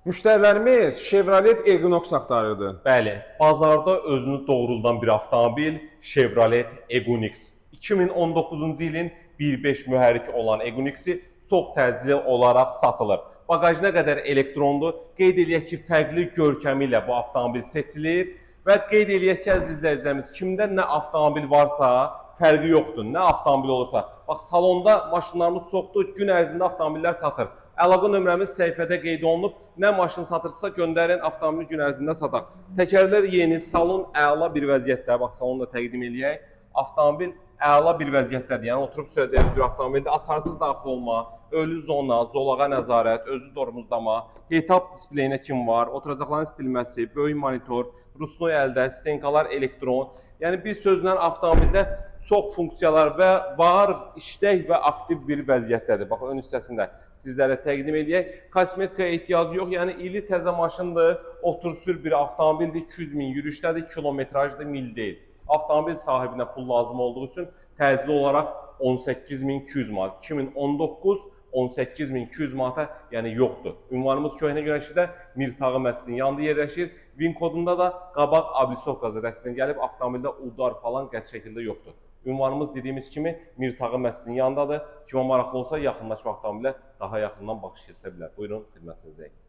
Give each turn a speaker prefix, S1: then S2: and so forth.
S1: Müştərilərimiz Chevrolet Equinox axtarırdı.
S2: Bəli, bazarda özünü doğruldan bir avtomobil Chevrolet Equinox. 2019-cu ilin 1.5 mühərrik olan Equinox-i çox təcili olaraq satılır. Bagaj nə qədər elektrondur, qeyd eləyək ki, fərqli görkəmi ilə bu avtomobil seçilir və qeyd eləyək ki, əziz izləyicilərimiz, kimdə nə avtomobil varsa, fərqi yoxdur, nə avtomobil olursa. Bax, salonda maşınlarımız çoxdur, gün ərzində avtomobillər satır. Əlaqə nömrəmiz səhifədə qeyd olunub. Nə maşın satırsa göndərin, avtomobil gün ərzində sataq. Təkərlər yeni, salon əla bir vəziyyətdə. Bax, salonu da təqdim eləyək. Avtomobil əla bir vəziyyətdədir. Yəni oturub sürəcəyiniz bir avtomobildə açarsız daxil olma, ölü zona, zolağa nəzarət, özü tormozlama, head-up displeyinə kim var, oturacaqların istilməsi, böyük monitor, rusnoy əldə, stenkalar elektron. Yəni bir sözlə avtomobildə çox funksiyalar və var, işlək və aktiv bir vəziyyətdədir. Bax, ön hissəsində sizlərə təqdim edək. Kosmetikaya ehtiyacı yox, yəni ili təzə maşındır, otur sür bir avtomobildir, 200 min yürüşdədir, kilometrajdır, mil deyil. Avtomobil sahibinə pul lazım olduğu üçün təcili olaraq 18.200 manat, 2019 18.200 manata yəni yoxdur. Ünvanımız Köhnə Günəşlidə Mirtağı məscidinin yanında yerləşir. VIN kodunda da qabaq Ablisovka zədəsindən gəlib avtomobildə udar falan qəti şəkildə yoxdur. Ünvanımız dediyimiz kimi Mirtağı məscidinin yanındadır. Kimə maraqlı olsa yaxınlaşma avtomobilə daha yaxından baxış kəsə bilər. Buyurun, xidmətinizdəyik.